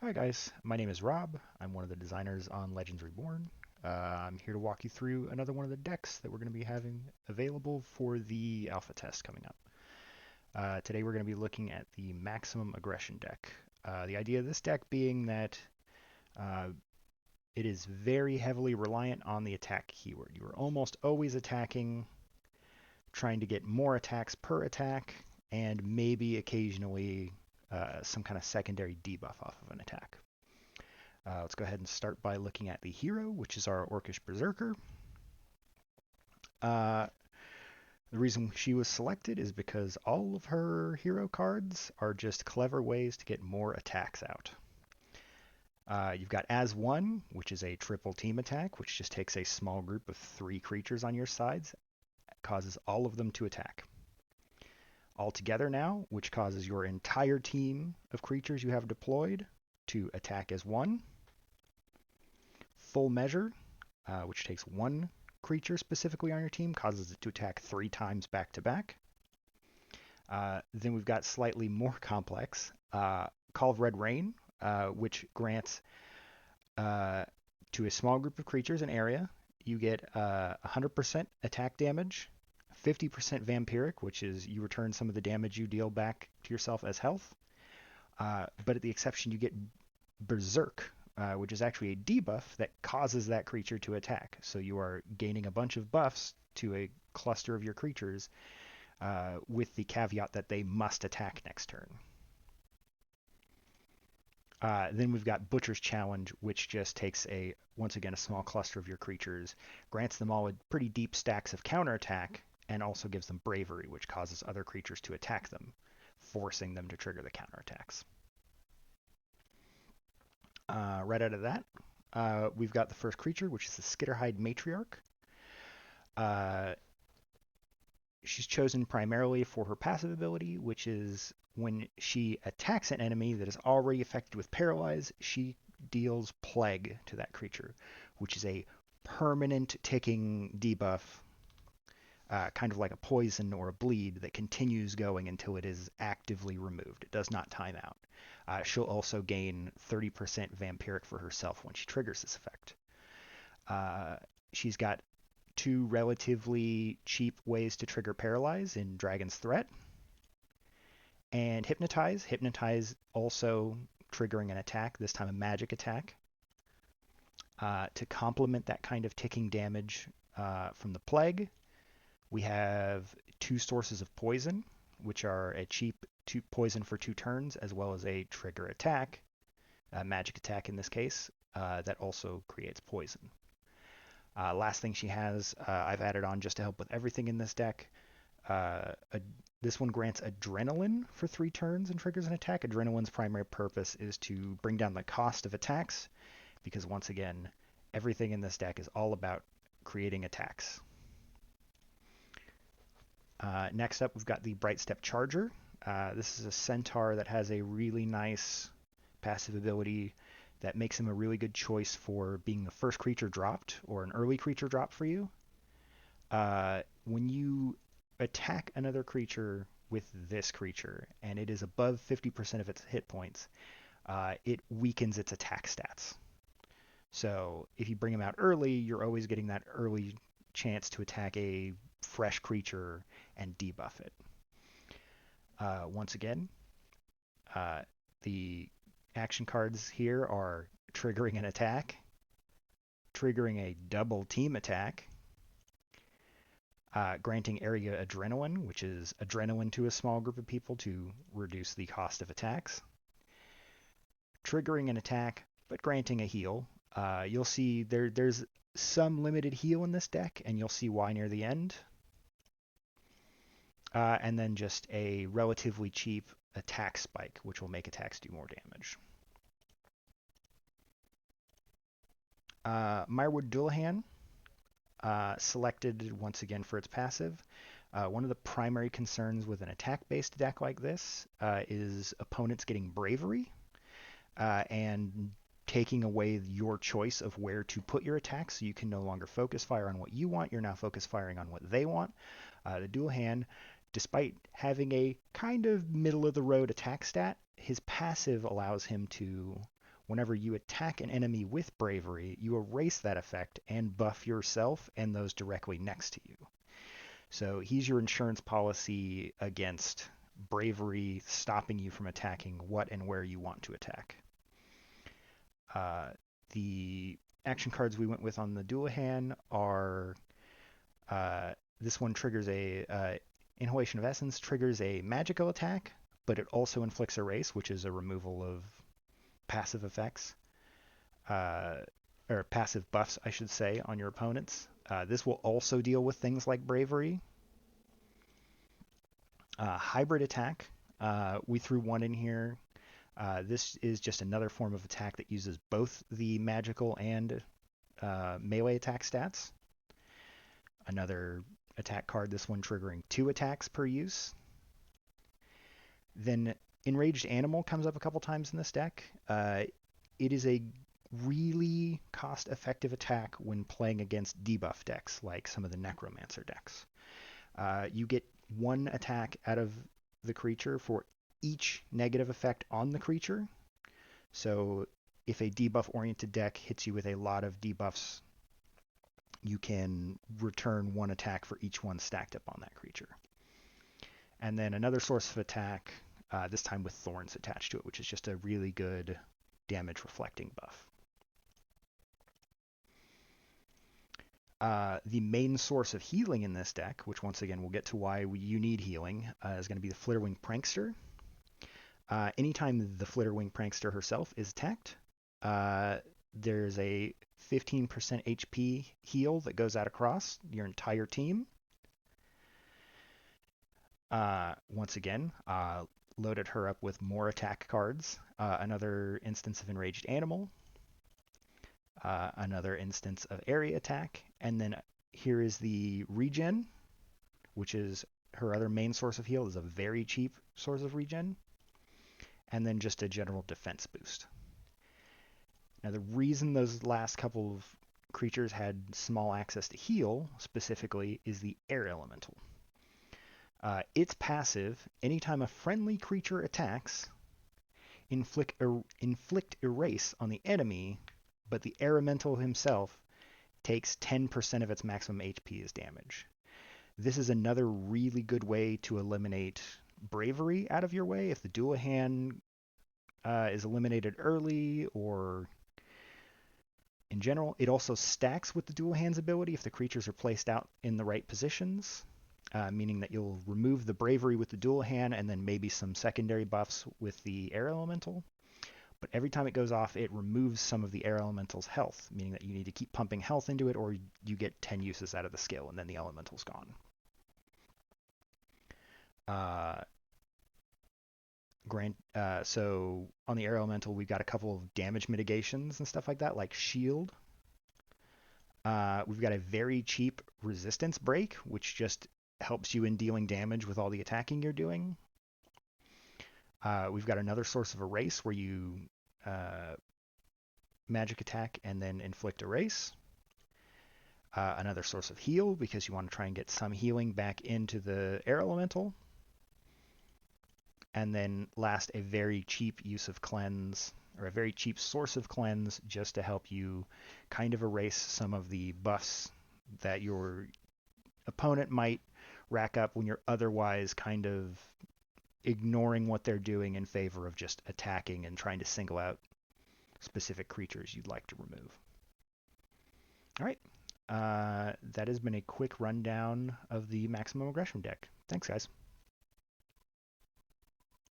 Hi guys, my name is Rob. I'm one of the designers on Legends Reborn. I'm here to walk you through another one of the decks that we're going to be having available for the alpha test coming up. Today we're going to be looking at the Maximum Aggression deck. The idea of this deck being that uh, it is very heavily reliant on the attack keyword. You are almost always attacking, trying to get more attacks per attack, and maybe occasionally some kind of secondary debuff off of an attack. Let's go ahead and start by looking at the hero, which is our Orcish Berserker. Uh, the reason she was selected is because all of her hero cards are just clever ways to get more attacks out. You've got As One, which is a triple team attack, which just takes a small group of 3 creatures on your sides, causes all of them to attack. Altogether now, which causes your entire team of creatures you have deployed to attack as one. Full Measure, which takes 1 creature specifically on your team, causes it to attack 3 times back to back. Then we've got slightly more complex Call of Red Rain, which grants to a small group of creatures an area. You get 100% attack damage, 50% vampiric, which is you return some of the damage you deal back to yourself as health. But at the exception, you get Berserk, which is actually a debuff that causes that creature to attack. So you are gaining a bunch of buffs to a cluster of your creatures with the caveat that they must attack next turn. Then we've got Butcher's Challenge, which just takes once again, a small cluster of your creatures, grants them all pretty deep stacks of counterattack, and also gives them Bravery, which causes other creatures to attack them, forcing them to trigger the counterattacks. Right out of that, we've got the first creature, which is the Skitterhide Matriarch. Uh, she's chosen primarily for her passive ability, which is when she attacks an enemy that is already affected with Paralyze, she deals Plague to that creature, which is a permanent ticking debuff, kind of like a poison or a bleed that continues going until it is actively removed. It does not time out. She'll also gain 30% vampiric for herself when she triggers this effect. She's got 2 relatively cheap ways to trigger Paralyze in Dragon's Threat and Hypnotize. Hypnotize also triggering an attack, this time a magic attack. To complement that kind of ticking damage from the Plague, we have 2 sources of poison, which are a cheap poison for 2 turns, as well as a trigger attack, a magic attack in this case, that also creates poison. Last thing she has, I've added on just to help with everything in this deck. This one grants Adrenaline for 3 turns and triggers an attack. Adrenaline's primary purpose is to bring down the cost of attacks, because once again, everything in this deck is all about creating attacks. Next up, we've got the Brightstep Charger. This is a centaur that has a really nice passive ability that makes him a really good choice for being the first creature dropped or an early creature drop for you. When you attack another creature with this creature and it is above 50% of its hit points, it weakens its attack stats. So if you bring him out early, you're always getting that early chance to attack a fresh creature and debuff it. Once again, the action cards here are triggering an attack, triggering a double team attack, granting area adrenaline, which is adrenaline to a small group of people to reduce the cost of attacks, triggering an attack, but granting a heal. You'll see there's some limited heal in this deck, and you'll see why near the end. And then just a relatively cheap attack spike, which will make attacks do more damage. Myrewood Dullahan, selected once again for its passive. One of the primary concerns with an attack-based deck like this is opponents getting Bravery and taking away your choice of where to put your attacks, so you can no longer focus fire on what you want. You're now focus firing on what they want. The Dullahan, despite having a kind of middle-of-the-road attack stat, his passive allows him to whenever you attack an enemy with bravery, you erase that effect and buff yourself and those directly next to you. So he's your insurance policy against bravery stopping you from attacking what and where you want to attack. The action cards we went with on the Dualahan are this one triggers a Inhalation of Essence triggers a magical attack, but it also inflicts erase, which is a removal of passive effects, or passive buffs, I should say, on your opponents. This will also deal with things like bravery. Hybrid attack, we threw one in here. This is just another form of attack that uses both the magical and melee attack stats. Another attack card, this one triggering 2 attacks per use. Then Enraged Animal comes up a couple times in this deck. It is a really cost-effective attack when playing against debuff decks, like some of the Necromancer decks. You get 1 attack out of the creature for each negative effect on the creature. So if a debuff-oriented deck hits you with a lot of debuffs, you can return 1 attack for each one stacked up on that creature. And then another source of attack, this time with thorns attached to it, which is just a really good damage reflecting buff. The main source of healing in this deck, which once again we'll get to why you need healing, is going to be the Flitterwing Prankster. Anytime the Flitterwing Prankster herself is attacked, there's a 15% HP heal that goes out across your entire team. Once again, loaded her up with more attack cards. Another instance of Enraged Animal. Another instance of area attack. And then here is the regen, which is her other main source of heal. Is a very cheap source of regen. And then just a general defense boost. Now, the reason those last couple of creatures had small access to heal, specifically, is the Air Elemental. Its passive, anytime a friendly creature attacks, inflict erase on the enemy, but the Air Elemental himself takes 10% of its maximum HP as damage. This is another really good way to eliminate bravery out of your way. If the Dualahan is eliminated early, or in general, it also stacks with the Dualahan's ability if the creatures are placed out in the right positions, meaning that you'll remove the bravery with the Dualahan and then maybe some secondary buffs with the Air Elemental. But every time it goes off, it removes some of the Air Elemental's health, meaning that you need to keep pumping health into it, or you get 10 uses out of the skill, and then the Elemental's gone. So on the Air Elemental, we've got a couple of damage mitigations and stuff like that, like Shield. We've got a very cheap Resistance Break, which just helps you in dealing damage with all the attacking you're doing. We've got another source of Erase, where you magic attack and then inflict Erase. Another source of Heal, because you want to try and get some healing back into the Air Elemental. And then last, a very cheap use of Cleanse, or a very cheap source of Cleanse, just to help you kind of erase some of the buffs that your opponent might rack up when you're otherwise kind of ignoring what they're doing in favor of just attacking and trying to single out specific creatures you'd like to remove. All right. That has been a quick rundown of the Maximum Aggression deck. Thanks, guys.